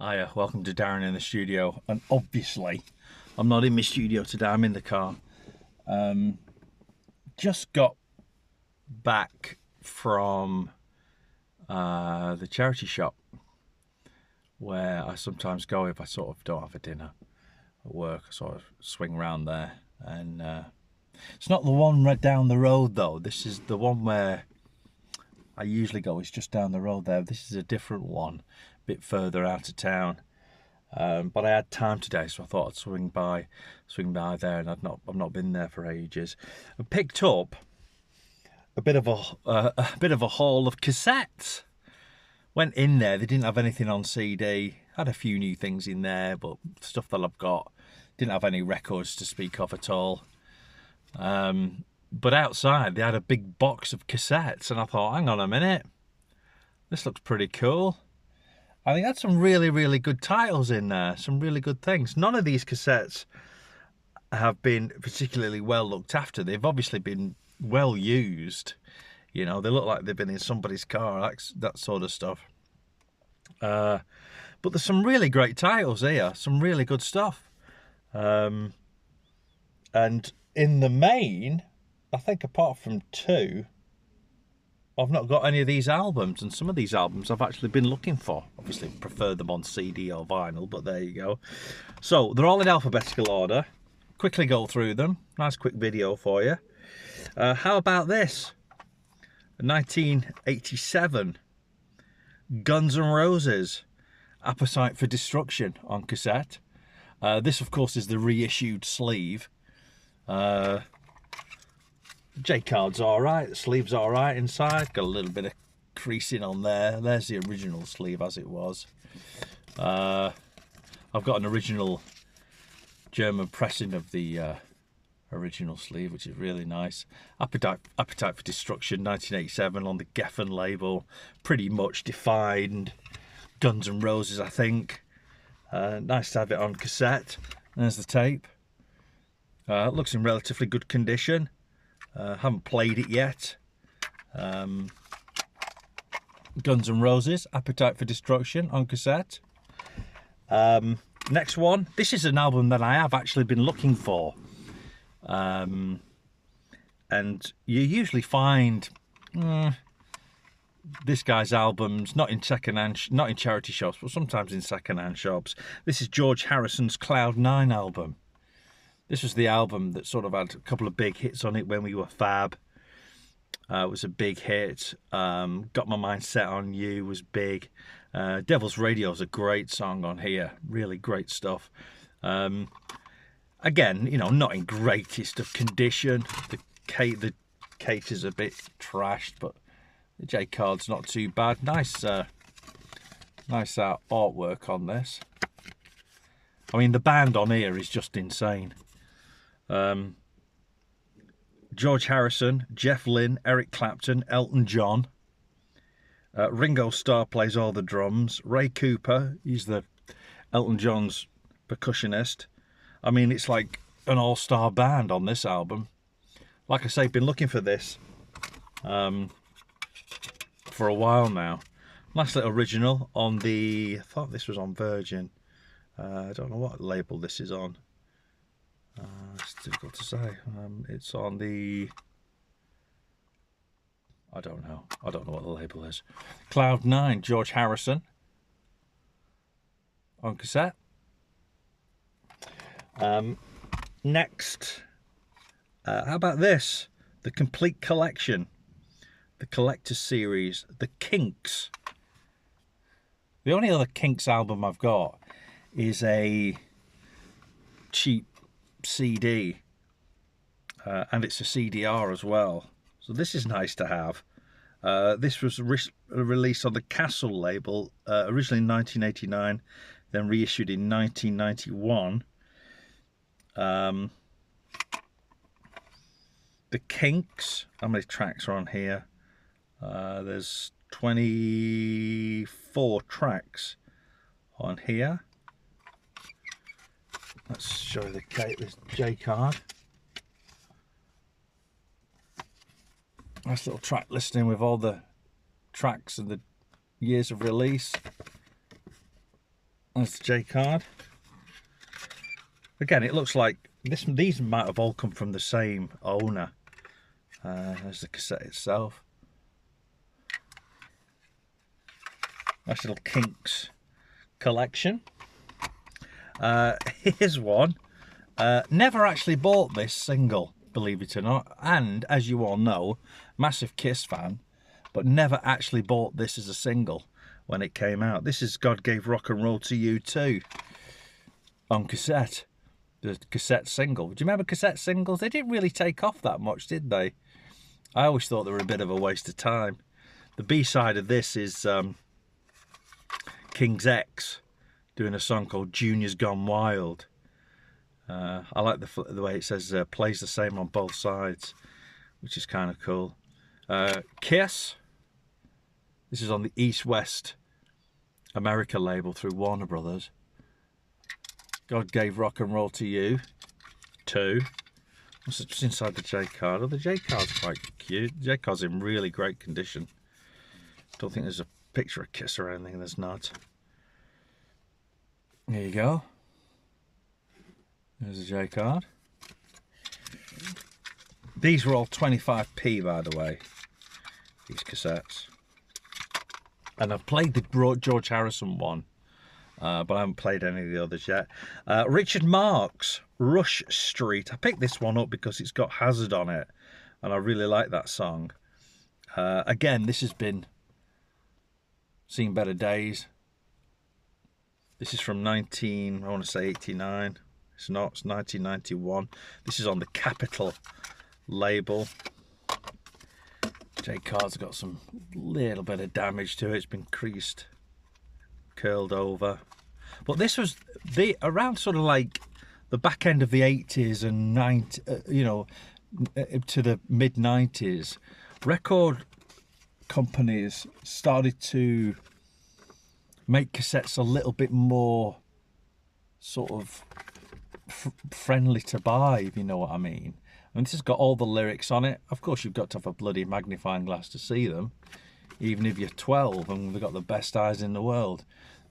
Hiya, welcome to Darren in the studio. And obviously, I'm not in my studio today, I'm in the car. Just got back from the charity shop where I sometimes go if I sort of don't have a dinner at work. I sort of swing around there. And it's not the one right down the road though. This is the one where I usually go. It's just down the road there. This is a different one, a bit further out of town. But I had time today, so I thought I'd swing by there, and I've not been there for ages. I picked up a bit of a haul of cassettes. Went in there. They didn't have anything on CD. Had a few new things in there, but stuff that I've got didn't have any records to speak of at all. But outside they had a big box of cassettes, and I thought, hang on a minute, this looks pretty cool. I think that's some really good titles in there, some really good things. None of these cassettes have been particularly well looked after. They've obviously been well used. You know, they look like they've been in somebody's car, that sort of stuff. But there's some really great titles here, some really good stuff. And in the main, I think apart from two, I've not got any of these albums, and some of these albums I've actually been looking for. Obviously prefer them on CD or vinyl, but there you go. So they're all in alphabetical order. Quickly go through them. Nice quick video for you. How about this? 1987 Guns N' Roses, Appetite for Destruction on cassette. This of course is the reissued sleeve. J-card's alright, the sleeve's alright inside, got a little bit of creasing on there. There's the original sleeve as it was. I've got an original German pressing of the original sleeve, which is really nice. Appetite for Destruction 1987 on the Geffen label, pretty much defined Guns N' Roses, I think. Nice to have it on cassette. There's the tape. It looks in relatively good condition. Haven't played it yet. Guns N' Roses, Appetite for Destruction on cassette. Next one. This is an album that I have actually been looking for. And you usually find this guy's albums not in charity shops, but sometimes in second-hand shops. This is George Harrison's Cloud 9 album. This was the album that sort of had a couple of big hits on it when we were fab. It was a big hit. Got My Mind Set on You was big. Devil's Radio is a great song on here. Really great stuff. Again, you know, not in greatest of condition. The case is a bit trashed, but the J-card's not too bad. Nice artwork on this. I mean, the band on here is just insane. George Harrison, Jeff Lynne, Eric Clapton, Elton John. Ringo Starr plays all the drums. Ray Cooper, he's the Elton John's percussionist. I mean, it's like an all-star band on this album. Like I say, been looking for this for a while now. Nice little original on the, I thought this was on Virgin. I don't know what label this is on. It's difficult to say. It's on the, I don't know what the label is. Cloud 9, George Harrison on cassette. Next, how about this? The Complete Collection, the Collector's Series, The Kinks. The only other Kinks album I've got is a cheap CD, and it's a CDR as well, so this is nice to have. This was released on the Castle label, originally in 1989, then reissued in 1991. The Kinks, how many tracks are on here? There's 24 tracks on here. Let's show you this J-card. Nice little track listing with all the tracks and the years of release. That's the J card. Again, it looks like these might have all come from the same owner as the cassette itself. Nice little Kinks collection. Here's one. Never actually bought this single, believe it or not, and as you all know, massive Kiss fan, but never actually bought this as a single when it came out. This is God Gave Rock and Roll to You Too on cassette, the cassette single. Do you remember cassette singles? They didn't really take off that much, did they? I always thought they were a bit of a waste of time. The B-side of this is King's X doing a song called Junior's Gone Wild. I like the way it says plays the same on both sides, which is kind of cool. Kiss. This is on the East West America label through Warner Brothers. God Gave Rock and Roll to You Too. What's inside the J card? Oh, the J card's quite cute. The J card's in really great condition. Don't think there's a picture of Kiss or anything. There's not. There you go. There's a J card. These were all 25p, by the way, these cassettes. And I've played the George Harrison one, but I haven't played any of the others yet. Richard Marx, Rush Street. I picked this one up because it's got Hazard on it, and I really like that song. Again, this has been seen better days. This is from I want to say 89. It's not, it's 1991. This is on the Capitol label. J card's got some little bit of damage to it. It's been creased, curled over. But this was around sort of like the back end of the 80s and 90s, you know, to the mid 90s. Record companies started to make cassettes a little bit more sort of friendly to buy, if you know what I mean. And this has got all the lyrics on it. Of course, you've got to have a bloody magnifying glass to see them, even if you're 12 and they've got the best eyes in the world.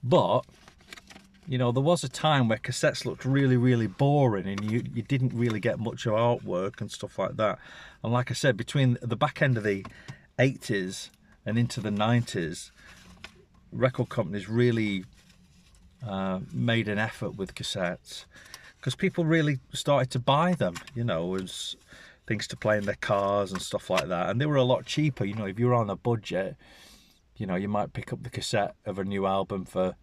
But, you know, there was a time where cassettes looked really, really boring and you didn't really get much of artwork and stuff like that. And like I said, between the back end of the 80s and into the 90s, record companies really made an effort with cassettes, because people really started to buy them, you know, as things to play in their cars and stuff like that. And they were a lot cheaper, you know, if you're on a budget, you know, you might pick up the cassette of a new album for,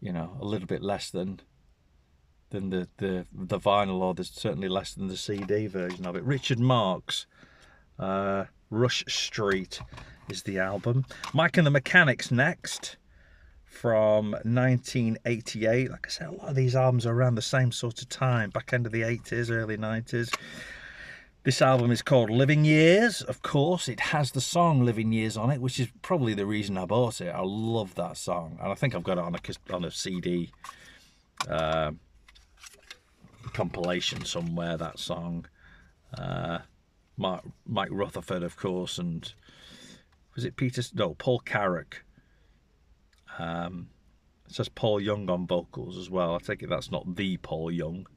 you know, a little bit less than the vinyl, or there's certainly less than the CD version of it. Richard Marx, Rush Street is the album. Mike and the Mechanics next, from 1988. Like I said, a lot of these albums are around the same sort of time, back end of the 80s, early 90s. This album is called Living Years. Of course, it has the song Living Years on it, which is probably the reason I bought it. I love that song, and I think I've got it on a CD compilation somewhere, that song. Mike Rutherford, of course, and was it Paul Carrack. It says Paul Young on vocals as well. I take it that's not the Paul Young.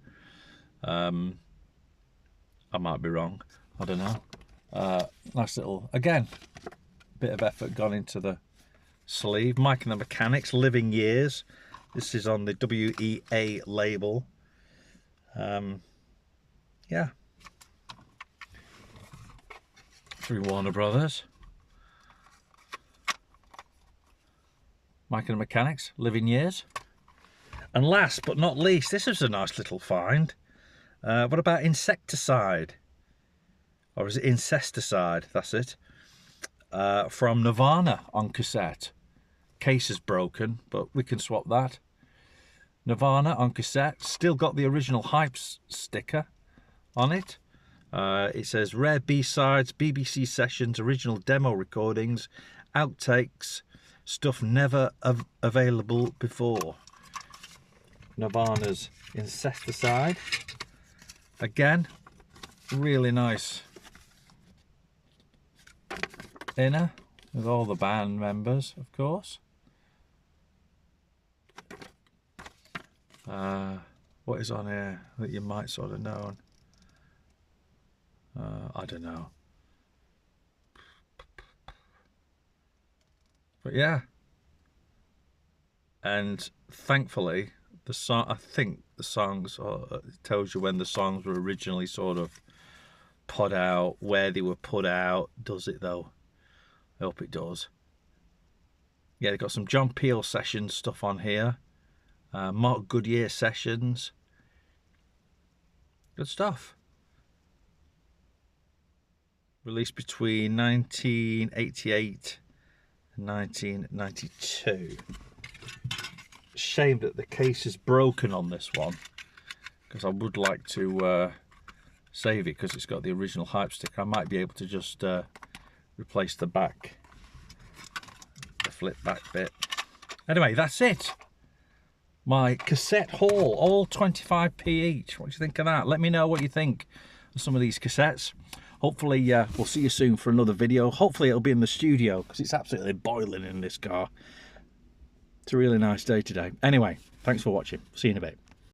I might be wrong. I don't know. Nice little, again, bit of effort gone into the sleeve. Mike and the Mechanics, Living Years. This is on the WEA label. Yeah. Through Warner Brothers. Mike and the Mechanics, Living Years. And last but not least, this is a nice little find. What about Insecticide? Or is it Incesticide? That's it. From Nirvana on cassette. Case is broken, but we can swap that. Nirvana on cassette. Still got the original Hype sticker on it. It says Rare B-sides, BBC sessions, original demo recordings, outtakes, stuff never available before. Nirvana's Incesticide. Again, really nice inner with all the band members, of course. What is on here that you might sort of know? I don't know. But yeah. And thankfully, the song, I think the songs, it tells you when the songs were originally sort of put out, where they were put out. Does it though? I hope it does. Yeah, they've got some John Peel sessions stuff on here. Mark Goodyear sessions. Good stuff. Released between 1988 and 1992. Shame that the case is broken on this one, because I would like to save it because it's got the original hype sticker. I might be able to just replace the back, the flip back bit. Anyway, that's it. My cassette haul, all 25p each. What do you think of that? Let me know what you think of some of these cassettes. Hopefully we'll see you soon for another video. Hopefully it'll be in the studio because it's absolutely boiling in this car. It's a really nice day today. Anyway, thanks for watching. See you in a bit.